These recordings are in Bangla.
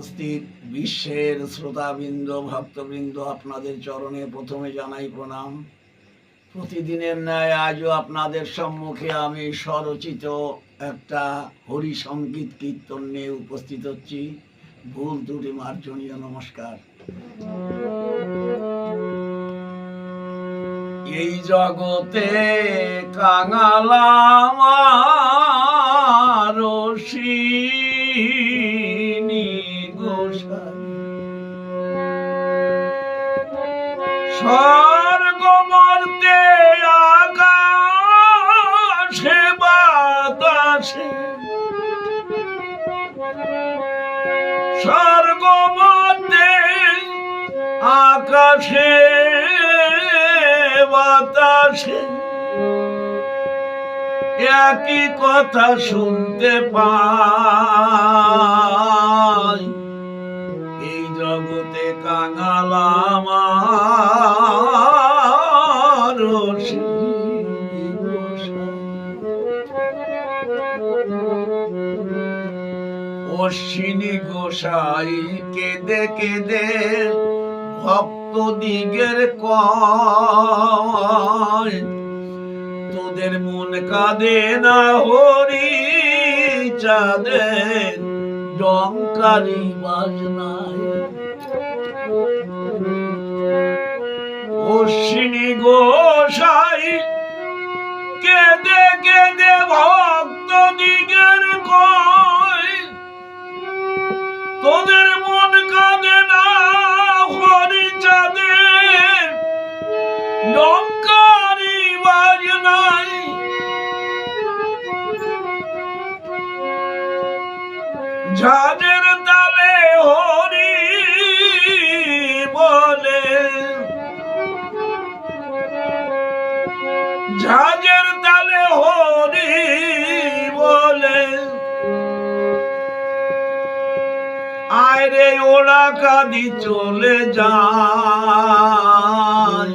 উপস্থিত বিশ্বের শ্রোতাবৃন্দ, ভক্তবৃন্দ, আপনাদের চরণে প্রথমে জানাই প্রণাম। প্রতিদিনের ন্যায় আজও আপনাদের সম্মুখে আমি স্বরচিত একটা হরি সঙ্গীত কীর্তন নিয়ে উপস্থিত হচ্ছি। ভুল ত্রুটি মার্জনীয় নমস্কার। এই জগতে কাঙালামার স্বর্গ মর্তে আকাশে বাতাসে, স্বর্গ মর্তে আকাশে বাতাসে একই কথা শুনতে পাই। এই জগতে কাঙাল আমার অশ্বিনী গোসাই কেঁদে কেঁদে ভক্ত দিগের কয়, তোদের মন কাঁদে না হরি চাঁদের ডঙ্কারি বাজনায়। অশ্বিনী গোসাই কেঁদে কেঁদে ভক্ত দিগের কয়, তোদের মন কাঁদে না হরি চাঁদের ডঙ্কারি বাজনায়। ঝাঁঝের তালে হরি বলে, ঝাঁঝের তালে হরি বলে, আয় রে ওরা কাঁদি চলে যায়।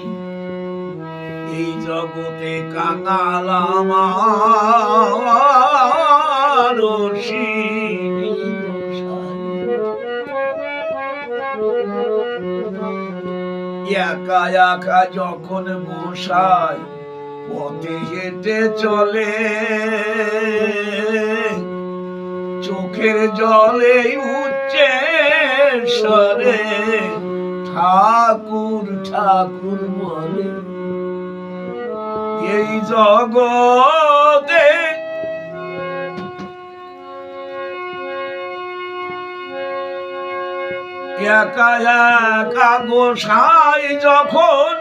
এই জগতে কাঙাল আমার একা একা যখন গোসাই পথে হেঁটে চলে, চোখের জলে উচ্চে স্বরে ঠাকুর ঠাকুর বলে। এই জগতে একা একা গোসাই যখন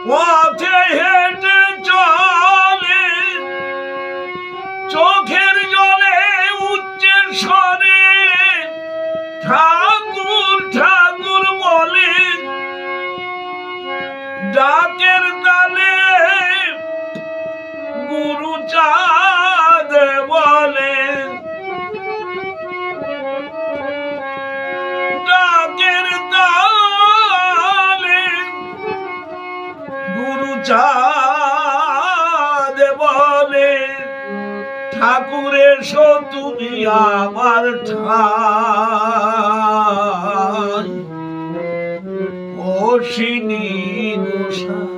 পথে হেঁটে চলে, চোখের জলে উচ্চের স্বরে ঠাকুর ঠাকুর বলে। ডাকের তালে গুরু চাঁদ বলে, ডাকের তালে গুরু চাঁদ বলে, ঠাকুর এসো তুমি আমার ঠাই। অশ্বিনী গোসাই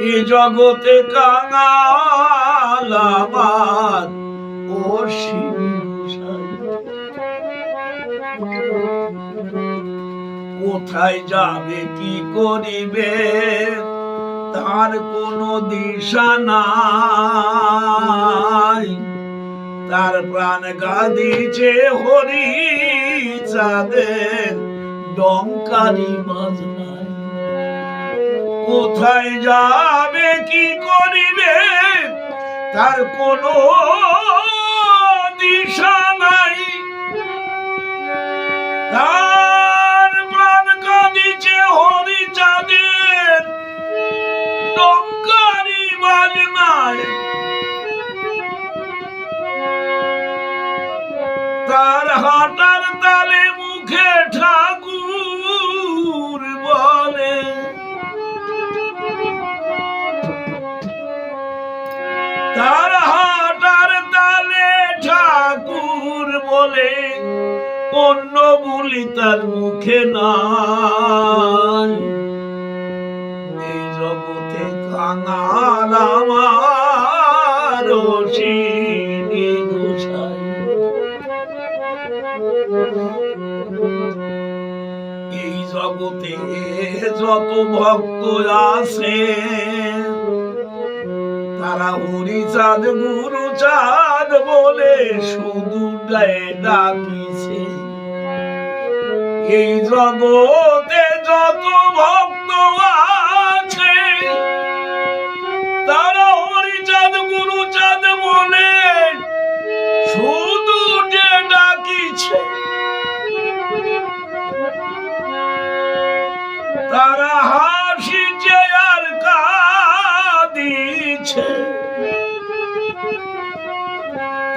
এই জগতে কাঙাল আমার অশ্বিনী গোসাই। কোথায় যাবে কি করিবে তার কোনো দিশা নাই, তার প্রাণ গাদিছে হরি চাঁদের ডঙ্কারি বাজনায়। কোথায় যাবে কি করিবে তার কোনো দিশা নাই, তার প্রাণ কাঁদিছে হরি চাঁদের ডঙ্কারি বাজনায়। তার হাঁটার তালে মুখে ঠাকুর বলে, তার হাঁটার তালে ঠাকুর বলে অন্য বলি তার মুখে নাই। এই জগতে কাঙাল আমার অসিনী গোসাই। এই জগতে যত ভক্ত আছে তারা হরিচাঁদ গুরুচাঁদ বলে শুধু ডাকিছে। এই জগতে যত ভক্ত আছে তারা হরিচাঁদ গুরুচাঁদ বলে শুধু ডাকিছে। তারা হাসিছে আর কাঁদিছে,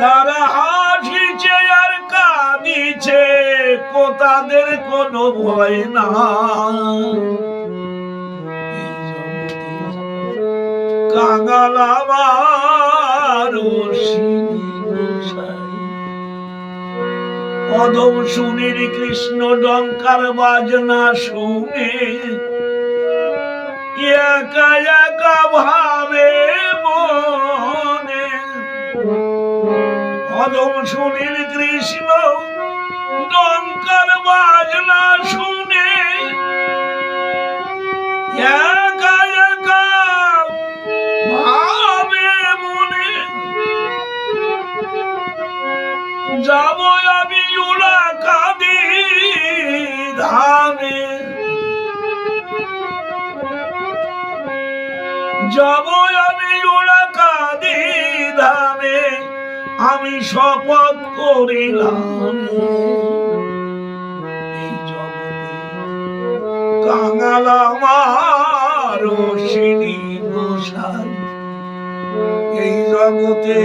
তারা হাসিছে আর কাঁদিছে, তাদের কোনো ভয় না। কাঙাল আমার অসিনী গোসাই। অদম শুনির কৃষ্ণ ডঙ্কার বাজনা শুনে একা একা ভাবে মনে। অদম শুনির কৃষ্ণ ডঙ্কার বাজনা শুনে একা একা ভাবে মনে। যাব আমি উড়া কাঁদি ধামে, যাব আমি উড়া কাঁদি ধামে, আমি শপথ করিলাম। এই জগতে কাঙাল আমার অসিনী গোসাই। এই জগতে